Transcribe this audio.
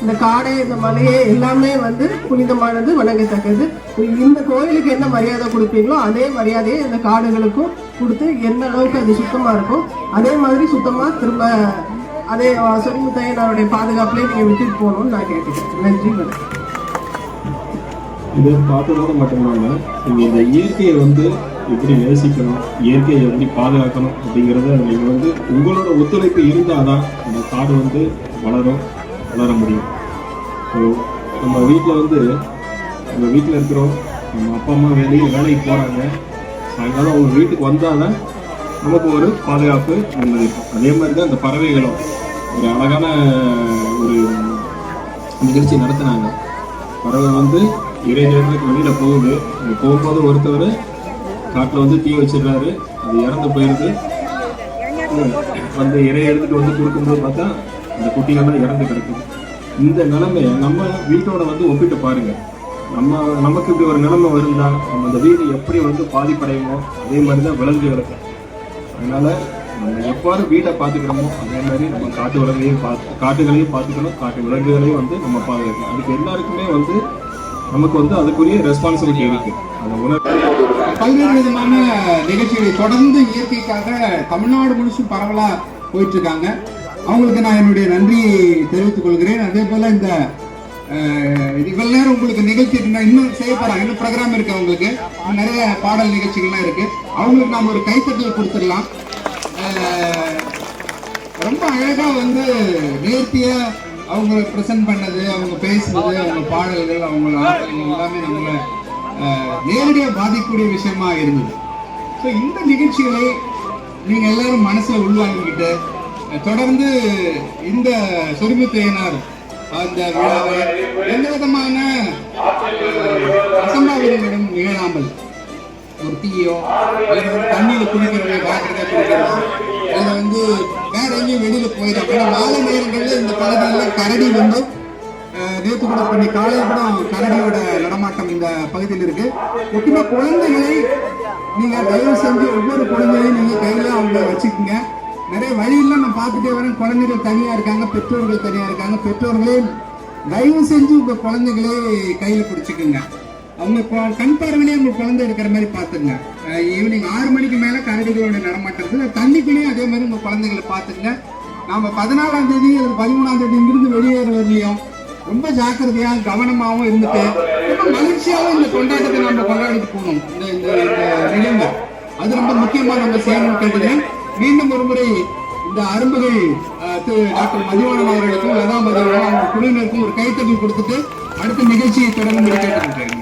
இந்த காடை இந்த மலையே எல்லாமே வந்து புனிதமானது, வணங்கத்தக்கது. இந்த கோயிலுக்கு என்ன மரியாதை கொடுப்பீங்களோ அதே மரியாதையை இந்த காடுகளுக்கும் கொடுத்து எந்த அளவுக்கு அது சுத்தமா இருக்கும் அதே மாதிரி சுத்தமா திரும்ப அதே சொரிமுத்தையனாருடைய பாதுகாப்புலேயே நீங்க விட்டுட்டு போகணும்னு நான் கேட்டுக்கிறேன். நன்றி. இது பார்த்ததோடு மட்டுமில்லாமல் நீங்கள் இந்த இயற்கையை வந்து எப்படி நேசிக்கணும், இயற்கையை எப்படி பாதுகாக்கணும் அப்படிங்கிறத நீங்கள் வந்து உங்களோட ஒத்துழைப்பு இருந்தால் தான் அந்த காடு வந்து வளர முடியும். ஸோ நம்ம வீட்டில் வந்து நம்ம வீட்டில் இருக்கிறோம், நம்ம அப்பா அம்மா வேலைக்கு போகிறாங்க, சாயங்காலம் அவங்க வீட்டுக்கு வந்தால் தான் நமக்கு ஒரு பாதுகாப்பு இருக்கும். அதே மாதிரி தான் இந்த பறவைகளும் ஒரு அழகான ஒரு நிகழ்ச்சி நடத்தினாங்க. பறவை வந்து இறை நேரத்துக்கு வெளியில் போகும்போது ஒருத்தவர் காட்டில் வந்து தீ வச்சிடுறாரு, அது இறந்து போயிடுது. வந்து இறையை எடுத்துகிட்டு வந்து கொடுக்கும்போது பார்த்தா அந்த குட்டிகள்லாம் இறந்து கிடக்குது. இந்த நிலைமையை நம்ம வீட்டோட வந்து ஒப்பிட்டு பாருங்கள். நமக்கு இப்படி ஒரு நிலைமை வருந்தா நம்ம அந்த வீடு எப்படி வந்து பாதிப்படையுமோ அதே மாதிரி தான் விலங்குகளுக்கு. அதனால் நம்ம எவ்வாறு வீட்டை பார்த்துக்கிறோமோ அதே மாதிரி நம்ம காட்டுகளையும் பார்த்துக்கணும், காட்டு விலங்குகளையும் வந்து நம்ம பாதுகாக்கணும். அதுக்கு எல்லாருக்குமே வந்து நமக்கு வந்து அதுக்குரிய ரெஸ்பான்சிபிலிட்டி இருக்கு. அந்த பல்வேறு விதமான நிகழ்ச்சிகளை தொடர்ந்து இயற்கைக்காக தமிழ்நாடு முழுசும் பரவலா போயிட்டு இருக்காங்க. அவங்களுக்கு நான் என்னுடைய நன்றியை தெரிவித்துக் கொள்கிறேன். அதே போல இந்த இவ்வளவு நேரம் உங்களுக்கு நிகழ்ச்சி இன்னும் செய்ய போறாங்க, இன்னும் ப்ரோக்ராம் இருக்கு, அவங்களுக்கு நிறைய பாடல் நிகழ்ச்சிகள்லாம் இருக்கு. அவங்களுக்கு நாம ஒரு கைத்தட்டல் கொடுத்துடலாம். ரொம்ப அழகா வந்து நேர்த்தியா அவங்க ப்ரெசென்ட் பண்ணது, அவங்க பேசுறது, அவங்க பாடல்கள், அவங்க ஆட்டங்கள் எல்லாமே நம்மளை நேரடியாக பாதிக்கக்கூடிய விஷயமா இருந்தது. ஸோ இந்த நிகழ்ச்சிகளை நீங்கள் எல்லாரும் மனசில் உள்வாங்கிக்கிட்டு தொடர்ந்து இந்த சொரிமுத்தையனார் அந்த விழாவை எந்த விதமான அசம்பாவிதங்களும் நிகழாமல் ஒரு தீயோ அல்லது வந்து தண்ணியில் குடிக்கிறவங்க காக்கிறதா குடிக்கிறதோ அதை வந்து வேற எங்கேயும் வெளியில் போயிடும். அப்படின்னா மாலை நேரங்களில் இந்த பகுதியில் கரடி வந்து நேற்று கூட பண்ணி காலையில் கூட கரடியோட நடமாட்டம் இந்த பகுதியில் இருக்கு. முக்கியமாக குழந்தைகளை நீங்கள் தயவு செஞ்சு ஒவ்வொரு குழந்தைகளையும் நீங்கள் கையில் அவங்க வச்சுக்கோங்க. நிறைய வழியெல்லாம் நான் பார்த்துட்டே வரேன், குழந்தைகள் தனியாக இருக்காங்க, பெற்றோர்கள் தனியாக இருக்காங்க. பெற்றோர்களே தயவு செஞ்சு உங்கள் குழந்தைகளே கையில் பிடிச்சிக்குங்க. அவங்க கண் பார்வையிலே உங்கள் குழந்தை இருக்கிற மாதிரி பார்த்துங்க. ஈவினிங் 6 மணிக்கு மேலே கரடிகளோட நடமாட்டது தண்ணிக்குள்ளேயும் அதே மாதிரி உங்கள் குழந்தைகளை பார்த்துங்க. நாம் 14ஆம் தேதி அல்லது 13ஆம் தேதி இங்கிருந்து வெளியேறவர்களையும் ரொம்ப ஜாக்கிரதையாக கவனமாகவும் இருந்துட்டு ரொம்ப மகிழ்ச்சியாகவும் இந்த கொண்டாட்டத்தை நம்ம கொண்டாடிட்டு போகணும். இந்த நிகழ்வு அது ரொம்ப முக்கியமாக நம்ம செய்யணும்னு கேட்டுக்கிறேன். மீண்டும் ஒரு முறை இந்த அரும்புகள் டாக்டர் மதிவாணன் அவர்களுக்கும் லதா மதிவாணன் அவங்க குழுவினருக்கும் ஒரு கைத்தட்டல் கொடுத்துட்டு அடுத்த நிகழ்ச்சியை தொடர்ந்து கேட்டுக்கிறேன்.